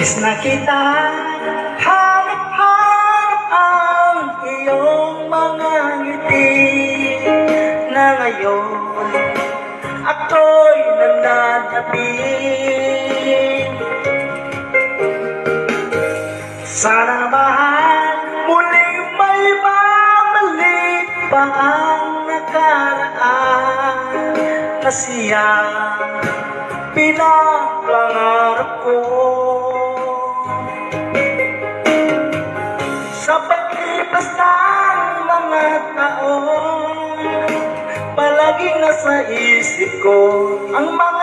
Imbis na kita hanap-hanap ang iyong mga ngiti, na ngayon ako'y nananabi. Sana naman muling may babalik pa ang nakaraan na siyang pinapangarap ko. Sa paglipas ng mga taon, palaging nasa isip ko ang mga